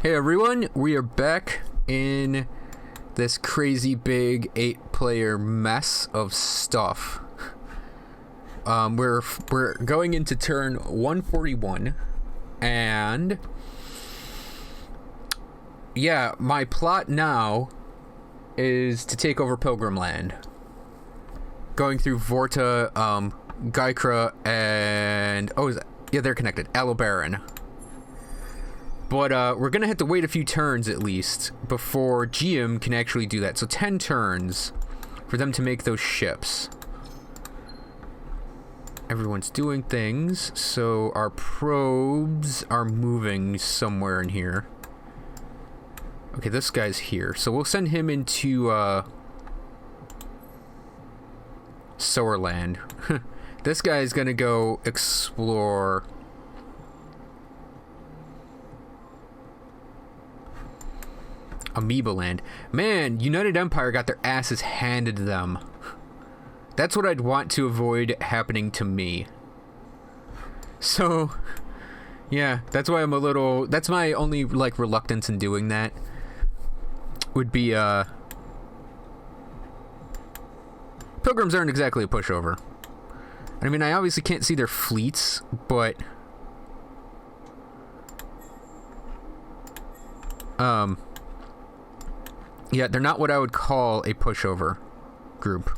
Hey everyone, we are back in this crazy big 8-player mess of stuff. We're going into turn 141, and yeah, my plot now is to take over Pilgrim Land, going through Vorta, Gaikra, and they're connected, Allobaran. But we're going to have to wait a few turns at least before GM can actually do that. So 10 turns for them to make those ships. Everyone's doing things, so our probes are moving somewhere in here. Okay, this guy's here. So we'll send him into Soarland. This guy's going to go explore Amoeba Land. Man, United Empire got their asses handed to them. That's what I'd want to avoid happening to me. So, yeah, that's why I'm a little... That's my only, reluctance in doing that. Would be, Pilgrims aren't exactly a pushover. I mean, I obviously can't see their fleets, but... yeah, they're not what I would call a pushover group.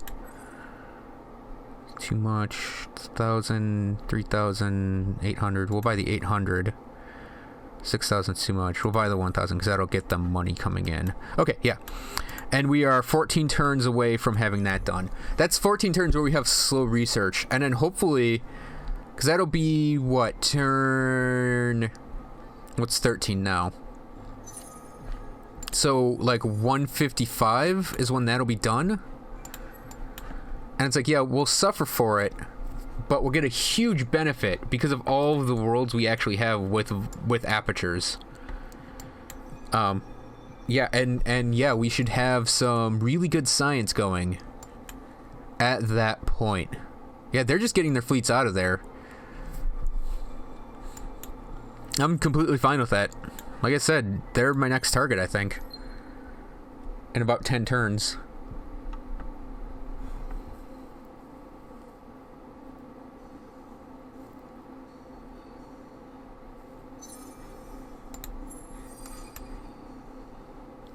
Too much. 1,000, 3,000, 800. We'll buy the 800. 6,000 too much. We'll buy the 1,000 because that'll get them money coming in. Okay, yeah. And we are 14 turns away from having that done. That's 14 turns where we have slow research. And then hopefully... Because that'll be, what, turn... What's 13 now? So, 155 is when that'll be done. And it's yeah, we'll suffer for it, but we'll get a huge benefit because of all of the worlds we actually have with apertures. Yeah, and yeah, we should have some really good science going at that point. Yeah, they're just getting their fleets out of there. I'm completely fine with that. Like I said, they're my next target, I think. In about 10 turns.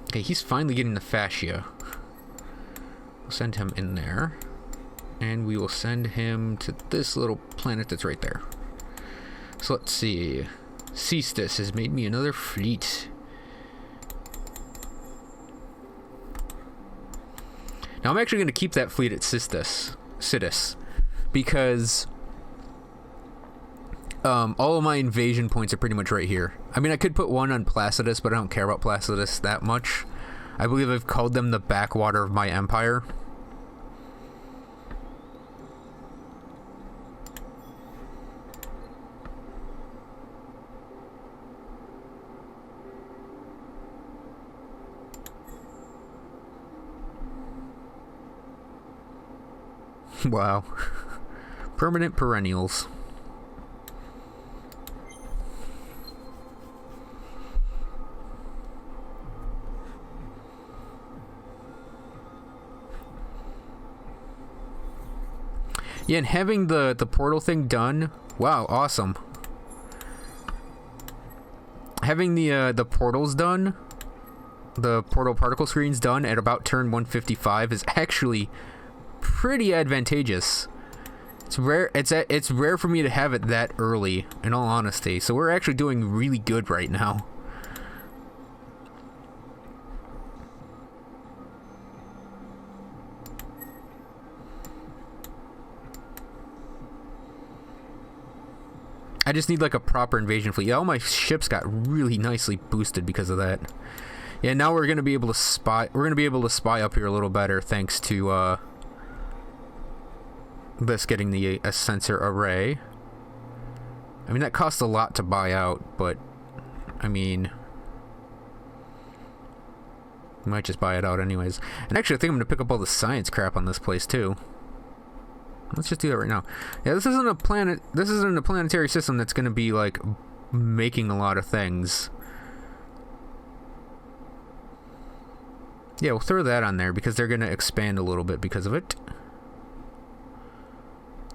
Okay, he's finally getting the fascia. We'll send him in there. And we will send him to this little planet that's right there. So let's see. Cestus has made me another fleet. Now I'm actually going to keep that fleet at Sidus, because all of my invasion points are pretty much right here. I mean, I could put one on Placidus, but I don't care about Placidus that much. I believe I've called them the backwater of my empire. Wow. Permanent perennials. Yeah, and having the portal thing done, wow, awesome. Having the portals done, the portal particle screens done at about turn 155 is actually pretty advantageous. It's rare. It's rare for me to have it that early, in all honesty. So we're actually doing really good right now. I just need a proper invasion fleet. Yeah, all my ships got really nicely boosted because of that. Yeah, now we're gonna be able to spy. We're gonna be able to spy up here a little better thanks to this getting a sensor array. I mean, that costs a lot to buy out, but I mean, we might just buy it out anyways. And actually, I think I'm gonna pick up all the science crap on this place too. Let's just do that right now. Yeah, this isn't a planet. This isn't a planetary system that's gonna be making a lot of things. Yeah, we'll throw that on there because they're going to expand a little bit because of it.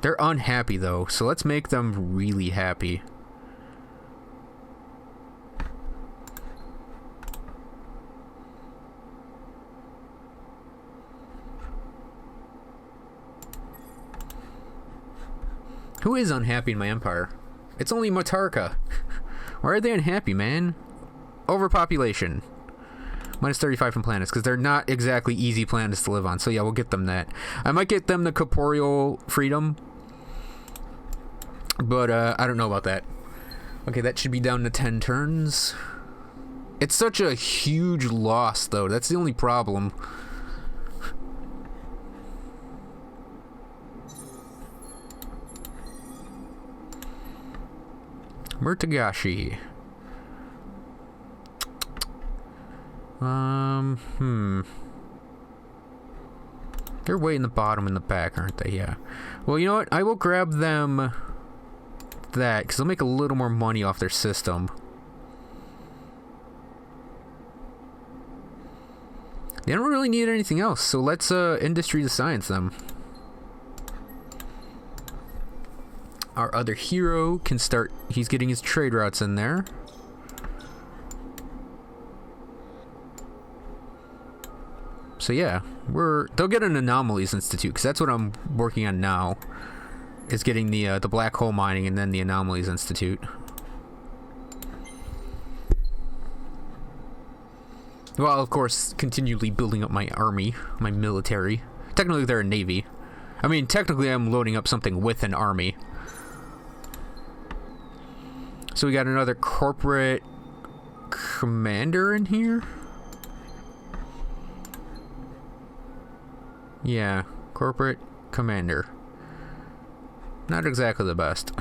They're unhappy, though, so let's make them really happy. Who is unhappy in my empire? It's only Motarka. Why are they unhappy, man? Overpopulation. Minus 35 from planets, because they're not exactly easy planets to live on. So yeah, we'll get them that. I might get them the corporeal freedom, but I don't know about that. Okay, that should be down to 10 turns. It's such a huge loss, though. That's the only problem. Murtagashi. They're way in the bottom in the back, aren't they? Yeah. Well, you know what? I will grab them that, because they'll make a little more money off their system. They don't really need anything else, so let's industry to science them. Our other hero can start, he's getting his trade routes in there. So yeah, they'll get an Anomalies Institute, because that's what I'm working on now, is getting the black hole mining and then the Anomalies Institute. Well, of course, continually building up my army, my military. Technically, they're a navy. I mean, technically, I'm loading up something with an army. So we got another corporate commander in here? Yeah, corporate commander. Not exactly the best.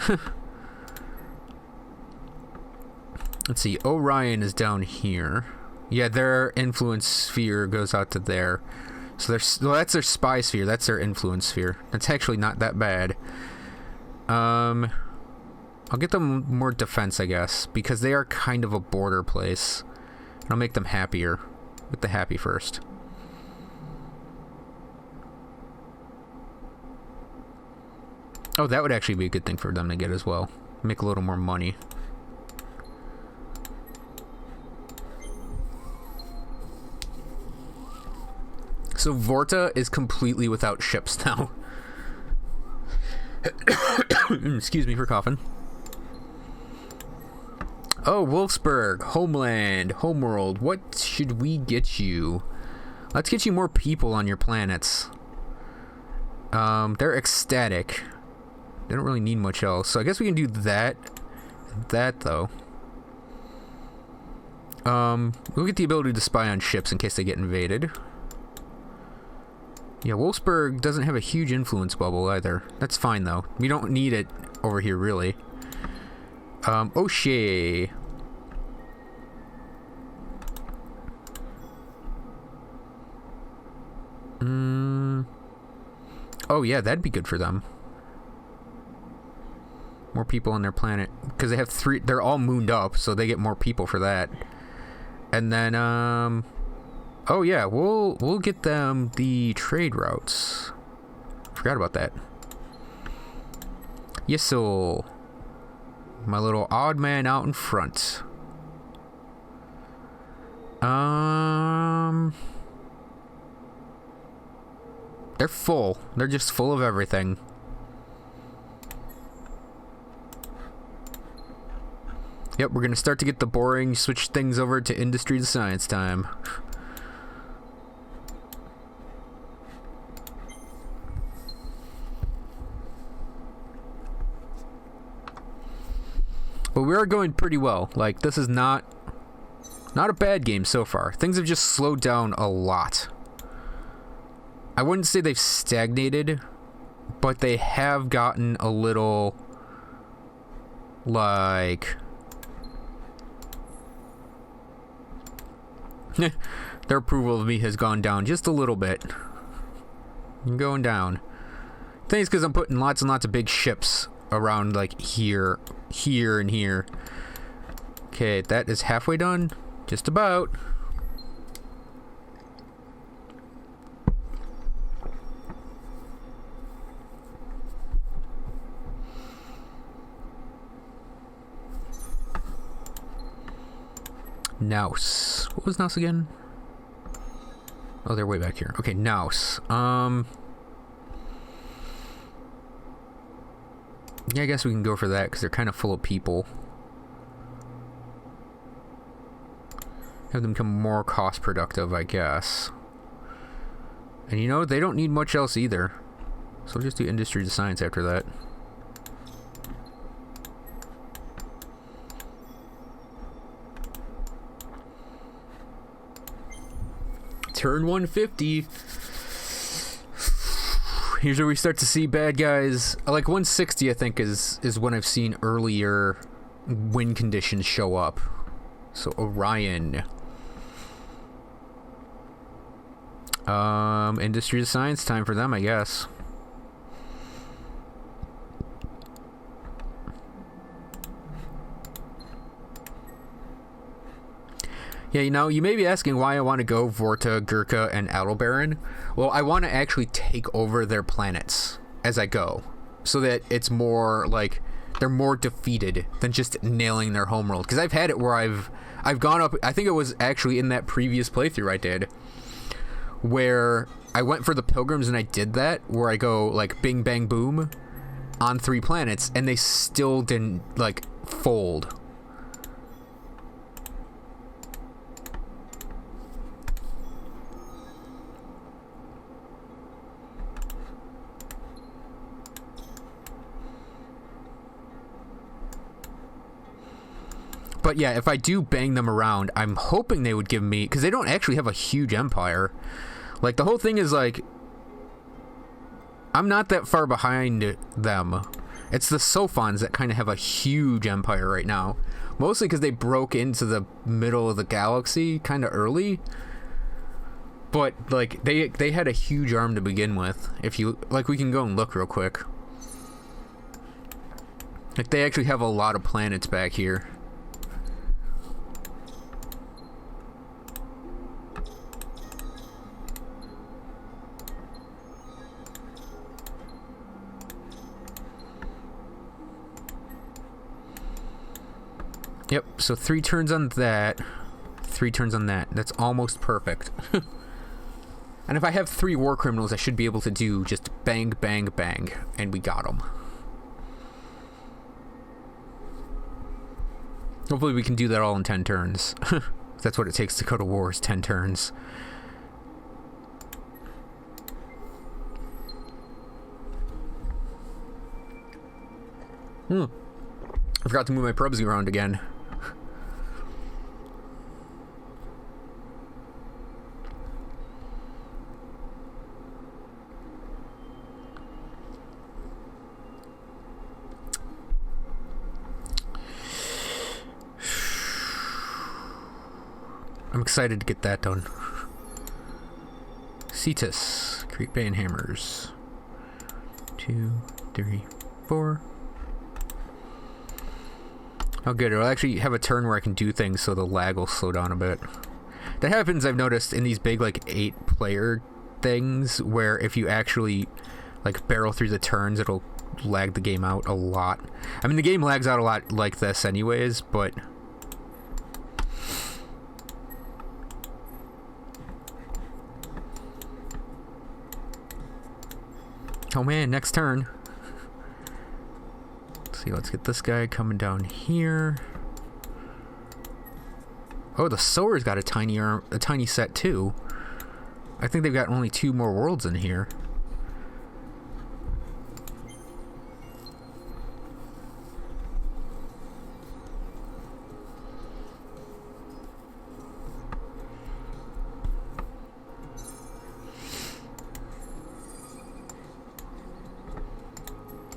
Let's see, Orion is down here. Yeah, their influence sphere goes out to there. So well, that's their spy sphere. That's their influence sphere. That's actually not that bad. I'll get them more defense, I guess, because they are kind of a border place. And I'll make them happier. With the happy first. Oh, that would actually be a good thing for them to get as well. Make a little more money. So Vorta is completely without ships now. Excuse me for coughing. Oh, Wolfsburg, Homeland, Homeworld. What should we get you? Let's get you more people on your planets. They're ecstatic. They don't really need much else. So I guess we can do that. That, though. We'll get the ability to spy on ships in case they get invaded. Yeah, Wolfsburg doesn't have a huge influence bubble either. That's fine, though. We don't need it over here, really. O'Shea. Oh, yeah, that'd be good for them. More people on their planet. Because they have they're all mooned up, so they get more people for that. And then, oh, yeah, we'll get them the trade routes. Forgot about that. Yes, so my little odd man out in front. They're full. They're just full of everything. Yep, we're gonna start to get the boring, switch things over to industry to science time. But we are going pretty well. Like, this is not a bad game so far. Things have just slowed down a lot. I wouldn't say they've stagnated, but they have gotten a little, like, their approval of me has gone down just a little bit. Going down. I think it's because I'm putting lots and lots of big ships around, like, here, and here. Okay, that is halfway done. Just about. Naus. What was Naus again? Oh, they're way back here. Okay, Naus. Yeah, I guess we can go for that because they're kind of full of people. Have them become more cost productive, I guess. And you know, they don't need much else either. So we'll just do industry to science after that. Turn 150. Here's where we start to see bad guys. Like 160, I think, is when I've seen earlier win conditions show up. So Orion. Industry to science time for them, I guess. Yeah, you know, you may be asking why I want to go Vorta, Gurkha, and Aldebaran. Well, I want to actually take over their planets as I go. So that it's more like they're more defeated than just nailing their homeworld. Because I've had it where I've gone up, I think it was actually in that previous playthrough I did, where I went for the Pilgrims and I did that, where I go like bing bang boom on 3 planets and they still didn't like fold. But yeah, if I do bang them around, I'm hoping they would give me, because they don't actually have a huge empire. Like, the whole thing is like, I'm not that far behind them. It's the Sophons that kind of have a huge empire right now. Mostly because they broke into the middle of the galaxy kind of early. But, like, they had a huge arm to begin with. If you, like, we can go and look real quick. Like, they actually have a lot of planets back here. Yep, so 3 turns on that, 3 turns on that. That's almost perfect. And if I have 3 war criminals, I should be able to do just bang, bang, bang, and we got them. Hopefully we can do that all in 10 turns. That's what it takes to go to war, is 10 turns. I forgot to move my probes around again. I'm excited to get that done. Cetus, create band hammers. 2, 3, 4. Oh good, it'll actually have a turn where I can do things so the lag will slow down a bit. That happens, I've noticed, in these big like 8-player things, where if you actually like barrel through the turns, it'll lag the game out a lot. I mean, the game lags out a lot like this anyways, but oh man, next turn. Let's see, let's get this guy coming down here. Oh, the Sower's got a tiny set too. I think they've got only 2 more worlds in here.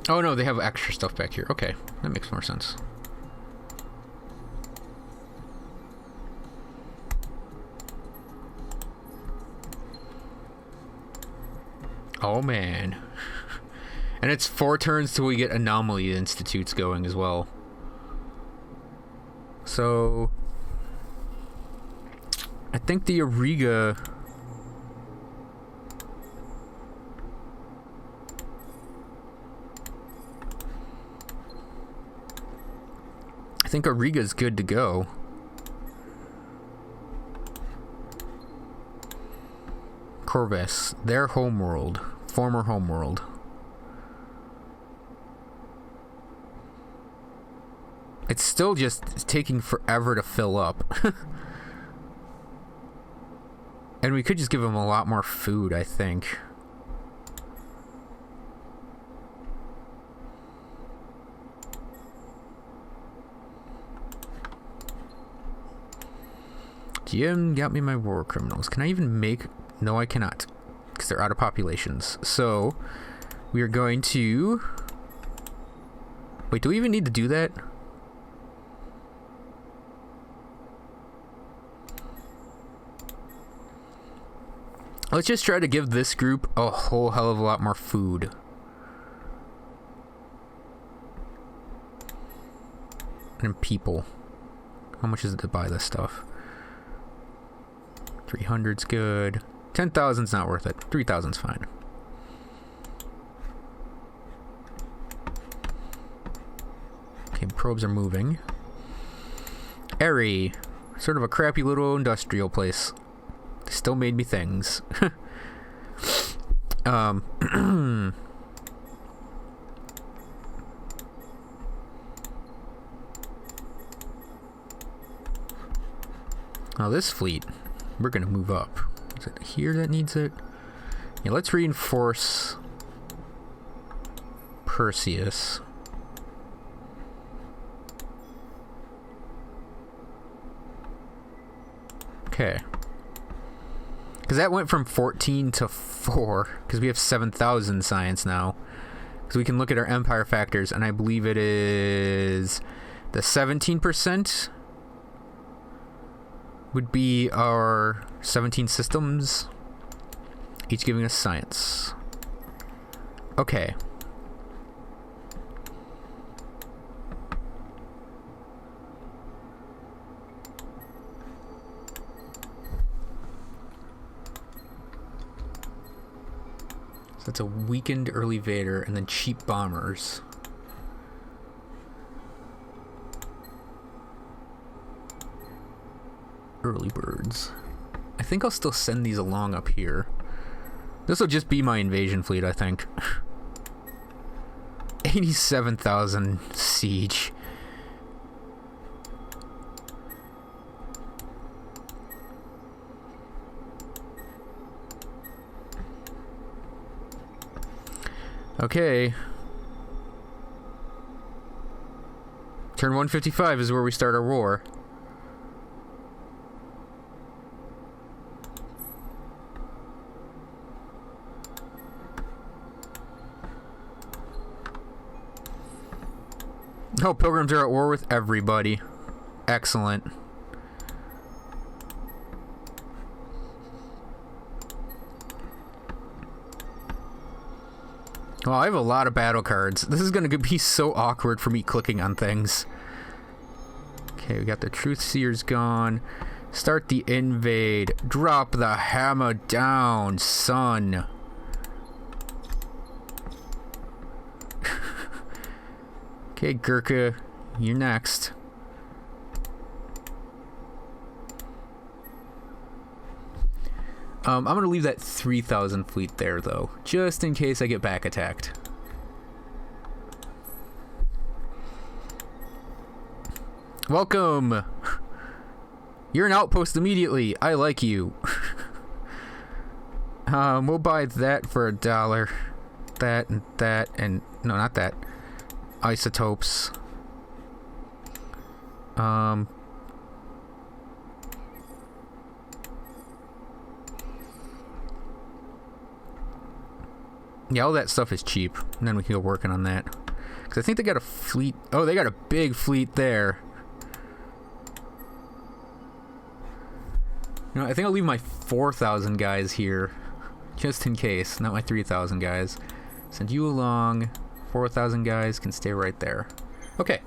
Oh no, they have extra stuff back here. Okay, that makes more sense. Oh man. And it's 4 turns till we get anomaly institutes going as well. So I think the Auriga Auriga's good to go. Corvus, their homeworld, former homeworld. It's still just taking forever to fill up. And we could just give them a lot more food, I think. GM got me my war criminals. Can I even make... No, I cannot. Because they're out of populations. So, we are going to... Wait, do we even need to do that? Let's just try to give this group a whole hell of a lot more food. And people. How much is it to buy this stuff? 300's good. 10,000's not worth it. 3,000's fine. Okay, probes are moving. Airy. Sort of a crappy little industrial place. Still made me things. Now this fleet, we're gonna move up. Is it here that needs it? Yeah, let's reinforce Perseus. Okay. Because that went from 14 to 4. Because we have 7,000 science now. Because we can look at our empire factors, and I believe it is the 17% would be our 17 systems, each giving us science. Okay. So that's a weakened early Vader and then cheap bombers. Early birds. I think I'll still send these along up here. This will just be my invasion fleet, I think. 87,000 siege. Okay. Turn 155 is where we start our war. Oh, pilgrims are at war with everybody. Excellent. Well, I have a lot of battle cards. This is going to be so awkward for me clicking on things. Okay, we got the Truth Seers gone. Start the invade. Drop the hammer down, son. Okay, Gurkha, you're next. I'm gonna leave that 3,000 fleet there, though, just in case I get back attacked. Welcome! You're an outpost immediately. I like you. We'll buy that for $1. That, and... No, not that. Isotopes. Yeah, all that stuff is cheap. And then we can go working on that. Because I think they got a fleet... Oh, they got a big fleet there. You know, I think I'll leave my 4,000 guys here. Just in case. Not my 3,000 guys. Send you along. 4,000 guys can stay right there. Okay.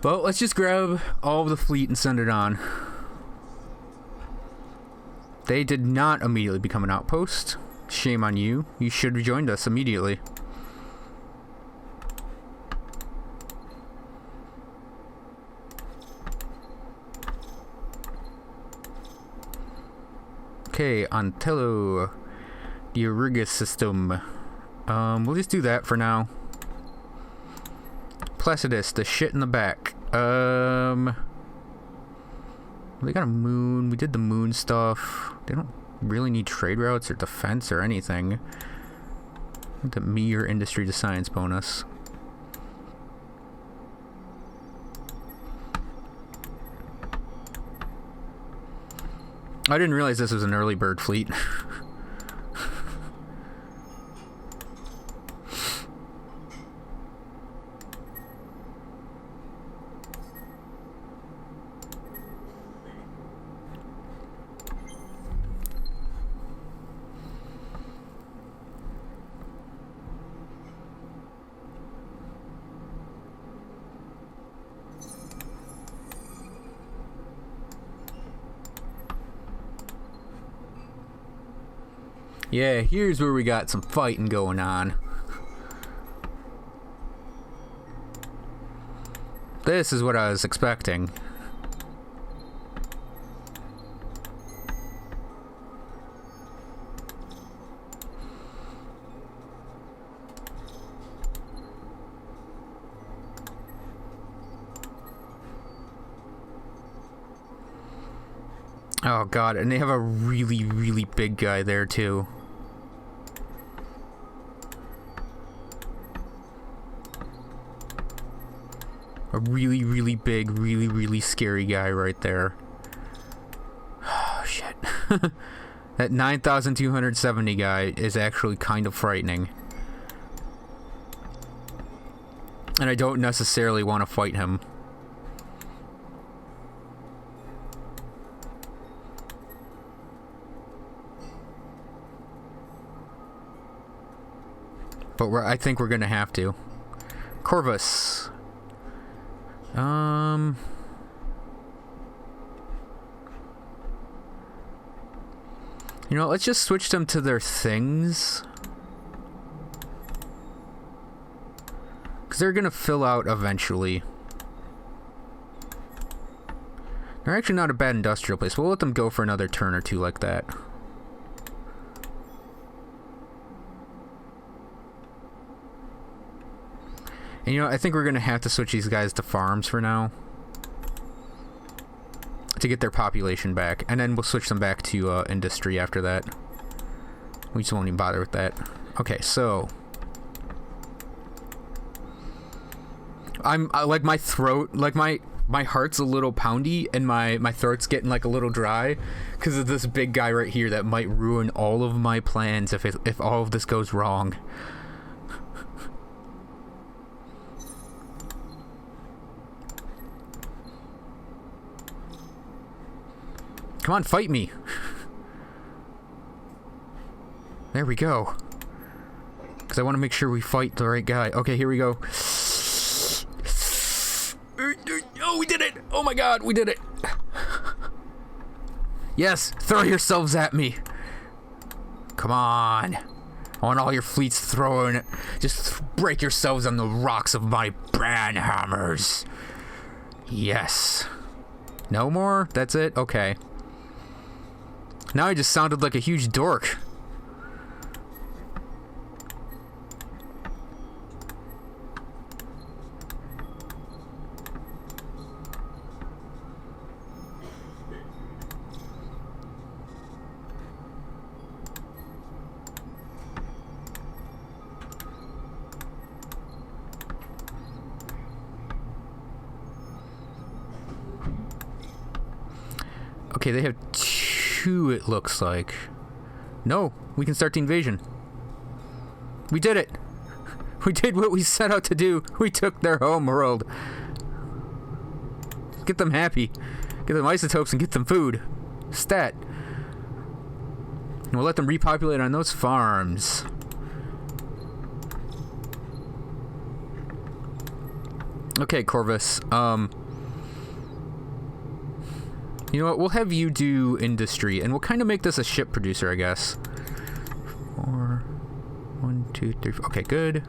Well, let's just grab all of the fleet and send it on. They did not immediately become an outpost. Shame on you. You should have joined us immediately. Okay, Antello, the Auriga system. We'll just do that for now. Placidus, the shit in the back. They got a moon. We did the moon stuff. They don't really need trade routes or defense or anything. The meteor industry to science bonus. I didn't realize this was an early bird fleet. Yeah, here's where we got some fighting going on. This is what I was expecting. Oh god, and they have a really, really big guy there too. A really, really big, really, really scary guy right there. Oh, shit. That 9,270 guy is actually kind of frightening. And I don't necessarily want to fight him. But I think we're going to have to. Corvus. You know, let's just switch them to their things. Because they're going to fill out eventually. They're actually not a bad industrial place. We'll let them go for another turn or two like that. And you know, I think we're going to have to switch these guys to farms for now. To get their population back. And then we'll switch them back to industry after that. We just won't even bother with that. Okay, so... like my throat, like my heart's a little poundy and my throat's getting like a little dry because of this big guy right here that might ruin all of my plans if all of this goes wrong. Come on, fight me. There we go. Because I want to make sure we fight the right guy. Okay, here we go. Oh, we did it! Oh my god, we did it! Yes, throw yourselves at me. Come on. I want all your fleets throwing. Just break yourselves on the rocks of my Brandhammers. Yes. No more? That's it? Okay. Now I just sounded like a huge dork. Okay, they have two, it looks like. No, we can start the invasion. We did it. We did what we set out to do. We took their home world. Get them happy. Get them isotopes and get them food. Stat. And we'll let them repopulate on those farms. Okay, Corvus. You know what? We'll have you do industry, and we'll kind of make this a ship producer, I guess. 4, 1, 2, 3, 4. Okay, good.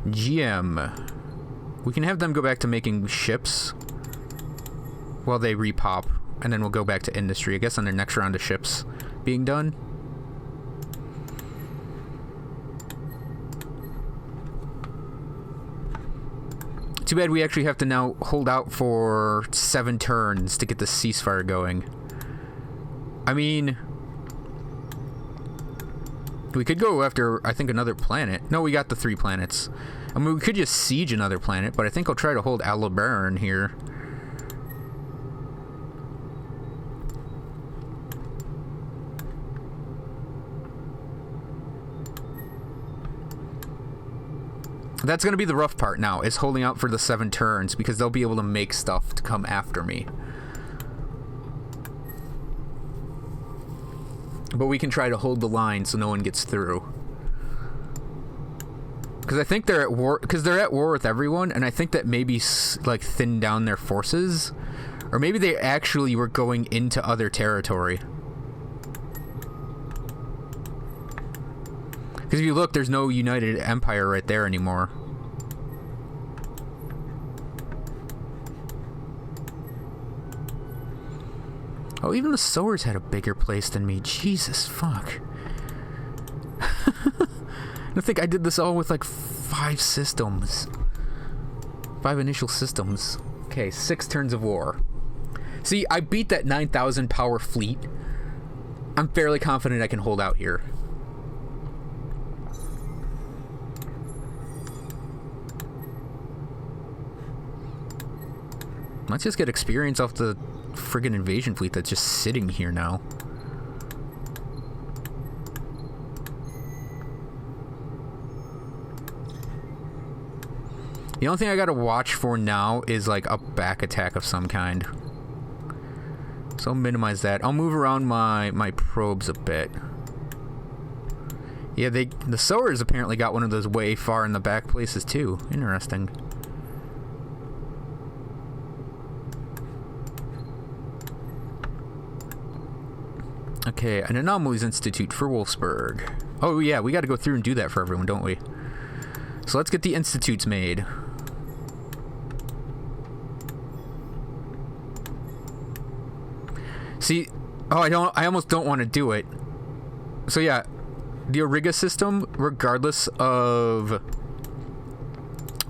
GM. We can have them go back to making ships while they repop, and then we'll go back to industry, I guess, on their next round of ships being done. Too bad we actually have to now hold out for 7 turns to get the ceasefire going. I mean, we could go after, I think, another planet. No, we got the 3 planets. I mean, we could just siege another planet, but I think I'll try to hold Aldebaran here. That's going to be the rough part now, is holding out for the 7 turns, because they'll be able to make stuff to come after me. But we can try to hold the line so no one gets through. Because I think they're at war, because they're at war with everyone, and I think that maybe, like, thinned down their forces. Or maybe they actually were going into other territory. Because if you look, there's no United Empire right there anymore. Oh, even the Sowers had a bigger place than me. Jesus, fuck. I think I did this all with like 5 systems. 5 initial systems. Okay, 6 turns of war. See, I beat that 9,000 power fleet. I'm fairly confident I can hold out here. Let's just get experience off the friggin' invasion fleet that's just sitting here now. The only thing I gotta watch for now is like a back attack of some kind. So I'll minimize that. I'll move around my probes a bit. Yeah, the Sowers apparently got one of those way far in the back places too. Interesting. Okay, an Anomalies Institute for Wolfsburg. Oh yeah, we gotta go through and do that for everyone, don't we? So let's get the institutes made. See, oh, I almost don't want to do it. So yeah, the Auriga system, regardless of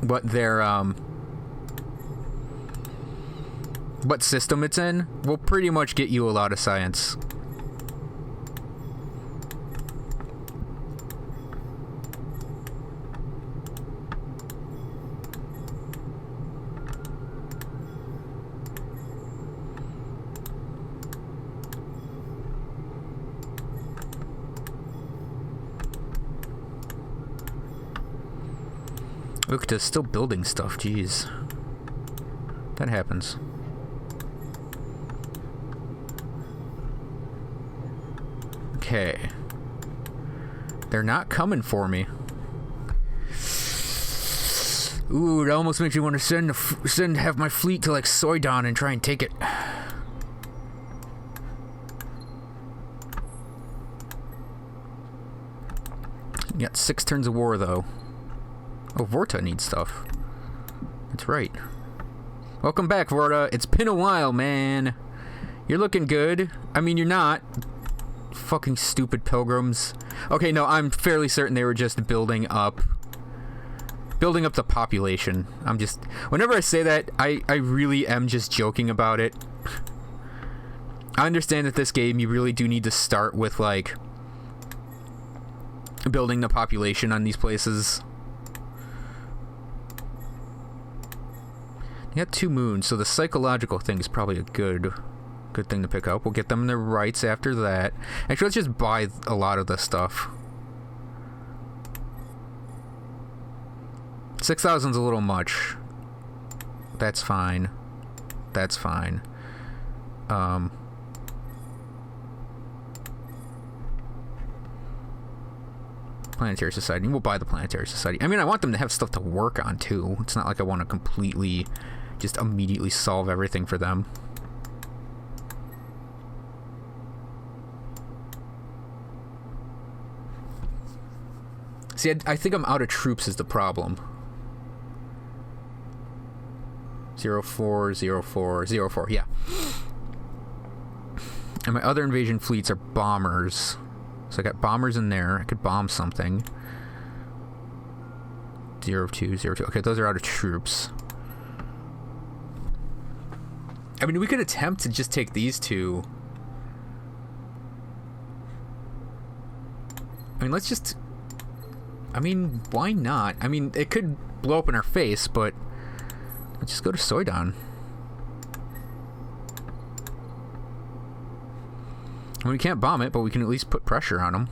what their what system it's in, will pretty much get you a lot of science. Ukta's still building stuff, jeez. That happens. Okay. They're not coming for me. Ooh, it almost makes me want to send have my fleet to like Soydon and try and take it. You got 6 turns of war though. Oh, Vorta needs stuff. That's right. Welcome back, Vorta. It's been a while, man. You're looking good. I mean, you're not. Fucking stupid pilgrims. Okay, no, I'm fairly certain they were just building up the population. I'm just... Whenever I say that, I really am just joking about it. I understand that this game, you really do need to start with, like, building the population on these places. You got 2 moons, so the psychological thing is probably a good thing to pick up. We'll get them their rights after that. Actually, let's just buy a lot of this stuff. 6,000's a little much. That's fine. That's fine. Planetary Society. We'll buy the Planetary Society. I mean, I want them to have stuff to work on, too. It's not like I want to completely, just immediately solve everything for them. See, I think I'm out of troops is the problem. 040404, yeah. And my other invasion fleets are bombers. So I got bombers in there. I could bomb something. 0202. Okay, those are out of troops. I mean, we could attempt to just take these two. I mean, let's just... I mean, why not? I mean, it could blow up in our face, but let's just go to Soydon. I mean, we can't bomb it, but we can at least put pressure on them.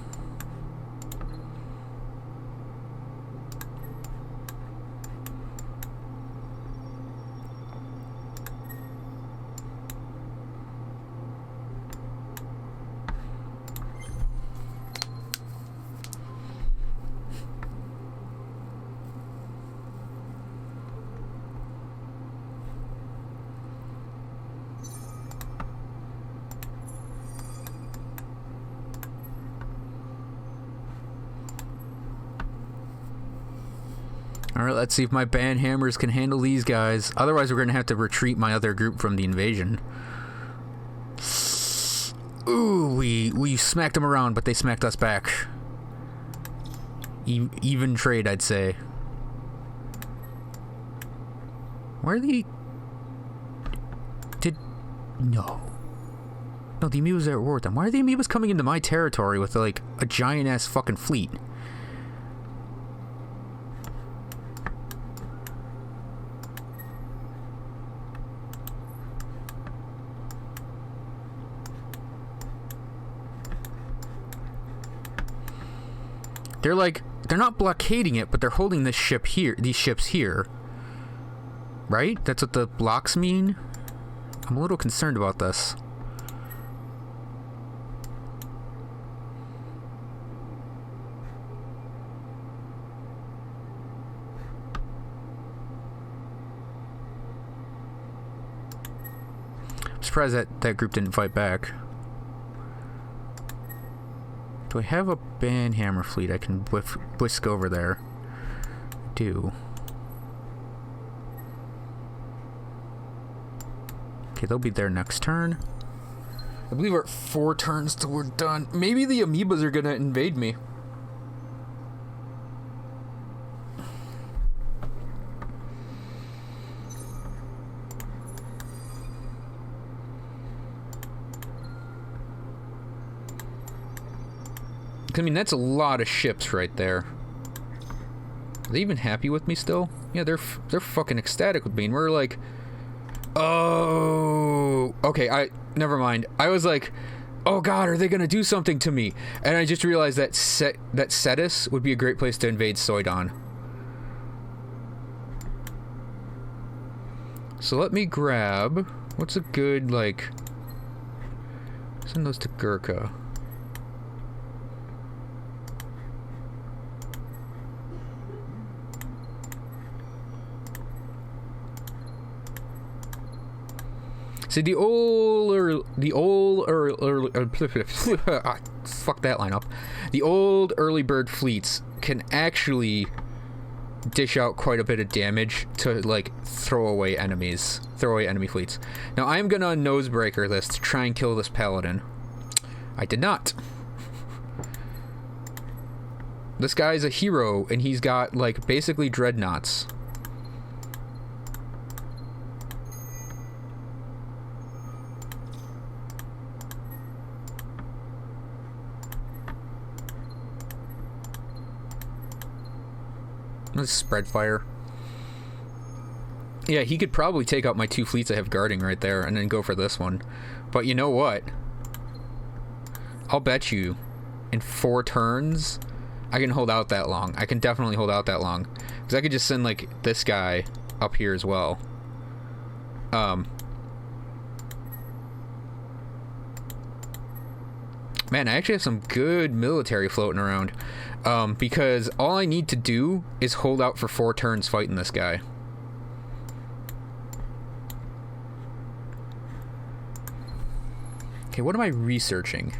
Alright, let's see if my band hammers can handle these guys. Otherwise, we're going to have to retreat my other group from the invasion. Ooh, we smacked them around, but they smacked us back. Even trade, I'd say. Where are the... No. No, the amoebas are at war with them. Why are the amoebas coming into my territory with, like, a giant-ass fucking fleet? They're like, they're not blockading it, but they're holding this ship here, these ships here. Right? That's what the blocks mean? I'm a little concerned about this. I'm surprised that group didn't fight back. Do I have a bandhammer fleet I can whisk over there? I do. Okay, they'll be there next turn. I believe we're at 4 turns till we're done. Maybe the amoebas are gonna invade me. I mean, that's a lot of ships right there. Are they even happy with me still? Yeah, they're fucking ecstatic with me, and we're like, oh, okay, never mind. I was like, oh god, are they gonna do something to me? And I just realized that Cetus would be a great place to invade Soydon. So let me grab, what's a good, like, send those to Gurkha. See, fuck that line up. The old early bird fleets can actually dish out quite a bit of damage to, like, throw away enemy fleets. Now, I'm gonna nosebreaker this to try and kill this paladin. I did not. This guy's a hero, and he's got, like, basically dreadnoughts. Let's spread fire. Yeah, he could probably take out my 2 fleets I have guarding right there and then go for this one. But you know what? I'll bet you in 4 turns I can hold out that long. I can definitely hold out that long. Because I could just send, like, this guy up here as well. Man, I actually have some good military floating around. Because all I need to do is hold out for 4 turns fighting this guy. Okay, what am I researching?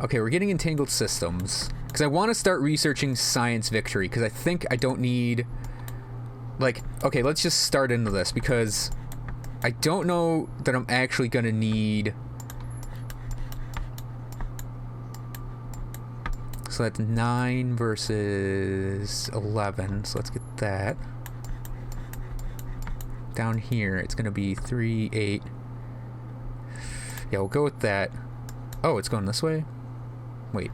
Okay, we're getting entangled systems. Because I want to start researching science victory. Because I think I don't need... Like, okay, let's just start into this. Because I don't know that I'm actually going to need... So that's 9 versus 11. So let's get that. Down here, it's going to be 3, 8... Yeah, we'll go with that. Oh, it's going this way? Wait.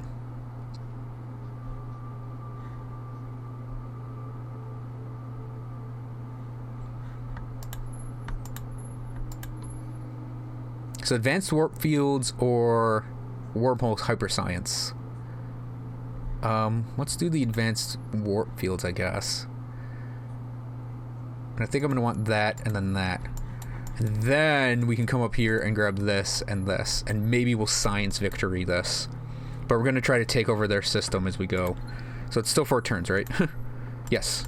So advanced warp fields or wormhole hyperscience. Let's do the advanced warp fields, I guess. And I think I'm going to want that and then that. And then we can come up here and grab this, and maybe we'll science victory this. But we're going to try to take over their system as we go. So it's still 4 turns, right? Yes.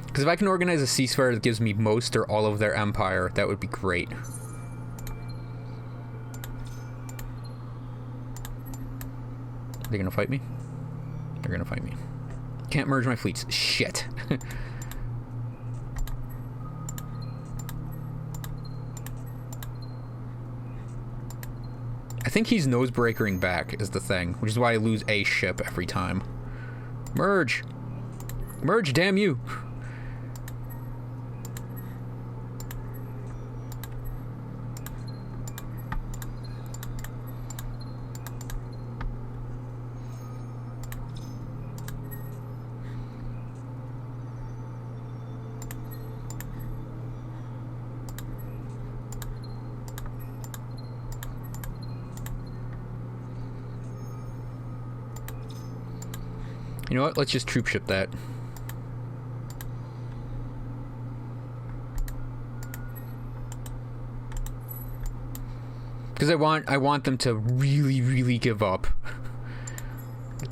Because if I can organize a ceasefire that gives me most or all of their empire, that would be great. Are they going to fight me? They're gonna fight me. Can't merge my fleets. Shit. I think he's nosebreakering back is the thing, which is why I lose a ship every time. Merge! Merge, damn you! You know what? Let's just troop ship that. Because I want them to really give up.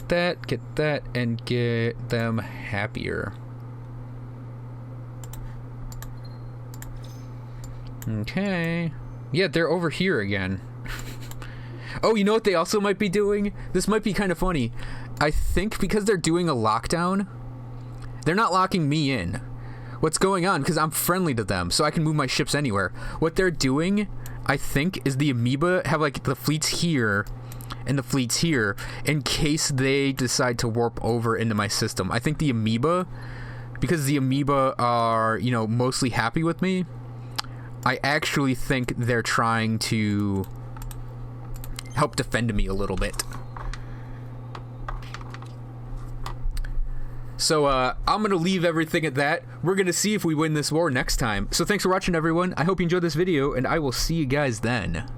Get that, and get them happier. Okay. Yeah, they're over here again. Oh, you know what they also might be doing? This might be kind of funny. I think because they're doing a lockdown, they're not locking me in. What's going on? Because I'm friendly to them, so I can move my ships anywhere. What they're doing, I think, is the amoeba have like the fleets here and the fleets here in case they decide to warp over into my system. I think the amoeba, because the amoeba are, you know, mostly happy with me, I actually think they're trying to help defend me a little bit. So I'm going to leave everything at that. We're going to see if we win this war next time. So thanks for watching, everyone. I hope you enjoyed this video, and I will see you guys then.